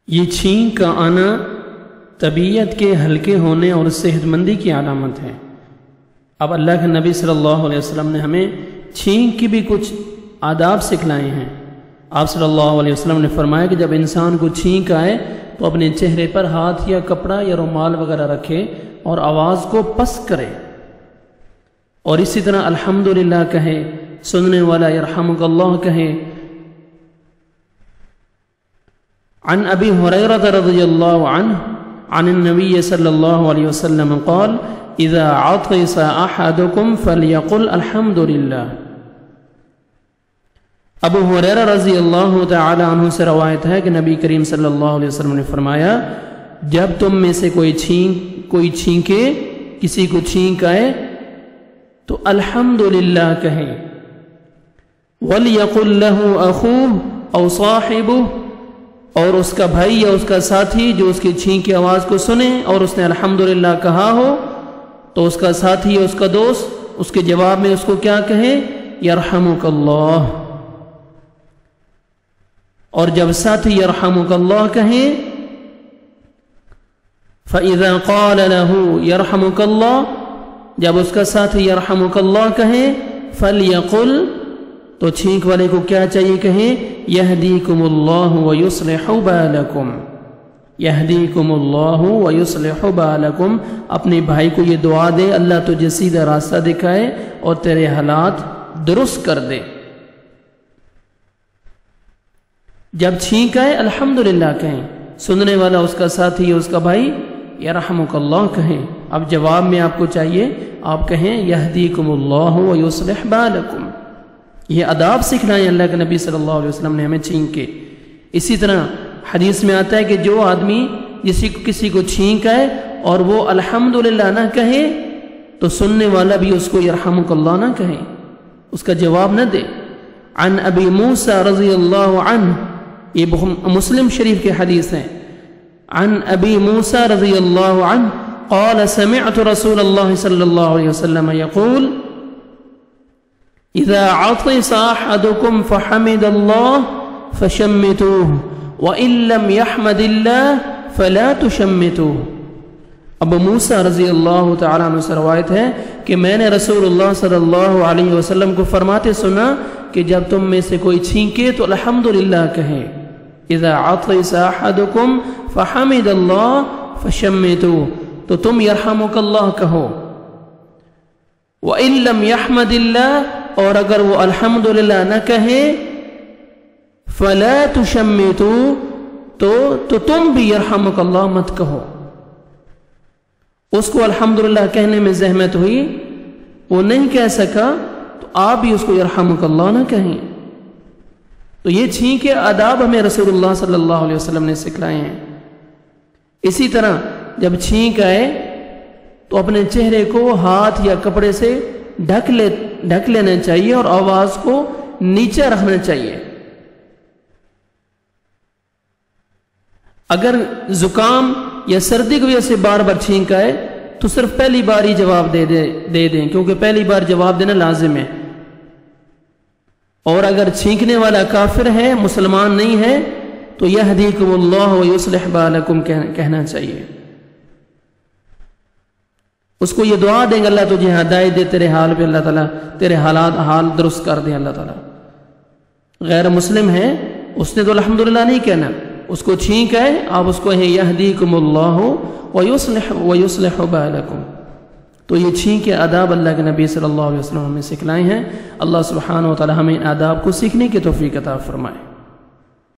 یہ چھینک کا آنا طبیعت کے ہلکے ہونے اور صحت مندی کی علامت ہے۔ اب اللہ کے نبی صلی اللہ علیہ وسلم نے ہمیں چھینک کی بھی کچھ آداب سکھلائے ہیں۔ آپ صلی اللہ علیہ وسلم نے فرمایا کہ جب انسان کو چھینک آئے تو اپنے چہرے پر ہاتھ یا کپڑا یا رومال وغیرہ رکھے اور آواز کو پست کرے، اور اسی طرح الحمدللہ کہے، سننے والا یرحمک اللہ کہے۔ عن ابی ہریرہ رضی اللہ عنہ عن النبی صلی اللہ علیہ وسلم قال اذا عطس احدکم فلیقل الحمدللہ۔ ابو ہریرہ رضی اللہ تعالی عنہ سے روایت ہے کہ نبی کریم صلی اللہ علیہ وسلم نے فرمایا، جب تم میں سے کوئی چھینکے، کسی کو چھینک آئے تو الحمدللہ کہے۔ وَلْيَقُلْ لَهُ أَخُوهُ أَوْ صَاحِبُهُ، اور اس کا بھائی یا اس کا ساتھی جو اس کی چھینک کی آواز کو سنے اور اس نے الحمدللہ کہا ہو تو اس کا ساتھی یا اس کا دوست اس کے جواب میں اس کو کیا کہے؟ یرحمک اللہ۔ اور جب ساتھی یرحمک اللہ کہیں فَإِذَا قَالَ لَهُ يَرْحَمُكَ اللَّهُ، جب اس کا ساتھی یرحمک اللہ کہیں فَلْيَقُلْ، تو چھینک والے کو کیا چاہیے کہیں؟ یہدیکم اللہ ویصلح بالکم، یہدیکم اللہ ویصلح بالکم۔ اپنے بھائی کو یہ دعا دے اللہ تجھے سیدھا راستہ دکھائے اور تیرے حالات درست کر دے۔ جب چھینک آئے الحمدللہ کہیں، سننے والا اس کا ساتھی اس کا بھائی یرحمک اللہ کہیں۔ اب جواب میں آپ کو چاہیے آپ کہیں یہدیکم اللہ ویصلح بالکم۔ یہ آداب سکھلائیں اللہ کے نبی صلی اللہ علیہ وسلم نے ہمیں چھینک کے۔ اسی طرح حدیث میں آتا ہے کہ جو آدمی کسی کو چھینک آئے اور وہ الحمدللہ نہ کہے تو سننے والا بھی اس کو یرحمک اللہ نہ کہے، اس کا جواب نہ دے۔ عن ابی موسیٰ رضی اللہ عنہ، یہ مسلم شریف کے حدیث ہیں۔ عن ابی موسیٰ رضی اللہ عنہ قال سمعت رسول اللہ صلی اللہ علیہ وسلم یقول اذا عطس احدکم فحمد اللہ فشمتوه وان لم يحمد اللہ فلا تشمتوه۔ ابو موسیٰ رضی اللہ تعالیٰ عنہ سے روایت ہے کہ میں نے رسول اللہ صلی اللہ علیہ وسلم کو فرماتے سنا کہ جب تم میں سے کوئی چھینکے تو الحمدللہ کہے۔ اذا عطس احدکم فحمد اللہ فشمتوه، تو تم یرحمک اللہ کہو۔ وَإِن لَّمْ يَحْمَدِ اللَّهِ، اور اگر وہ الحمدللہ نہ کہے فَلَا تُشَمِّتُوا، تو تم بھی یرحمک اللہ مت کہو۔ اس کو الحمدللہ کہنے میں زحمت ہوئی، وہ نہیں کہہ سکا، تو آپ بھی اس کو یرحمک اللہ نہ کہیں۔ تو یہ چھینکے آداب ہمیں رسول اللہ صلی اللہ علیہ وسلم نے سکھلائے ہیں۔ اسی طرح جب چھینک آئے تو اپنے چہرے کو ہاتھ یا کپڑے سے ڈھک لینا چاہیے اور آواز کو نیچے رکھنا چاہیے۔ اگر زکام یا سردی کی وجہ سے بار بار چھینک آئے تو صرف پہلی بار ہی جواب دے دیں، کیونکہ پہلی بار جواب دینا لازم ہے۔ اور اگر چھینکنے والا کافر ہے، مسلمان نہیں ہے، تو یہدیکم اللہ ویصلح بالکم کہنا چاہیے۔ اس کو یہ دعا دیں گے اللہ تجھے ہدایت دے، تیرے حال پہ اللہ تعالیٰ تیرے حال درست کر دیں اللہ تعالیٰ۔ غیر مسلم ہے، اس نے تو الحمدللہ نہیں کہنا، اس کو چھینک ہے، آپ اس کو ہیں یہدیکم اللہ ویصلح بالکم۔ تو یہ چھینک آداب اللہ کے نبی صلی اللہ علیہ وسلم ہمیں سکھلائے ہیں۔ اللہ سبحانہ و تعالیٰ ہمیں ان آداب کو سیکھنے کی توفیق عطا فرمائے۔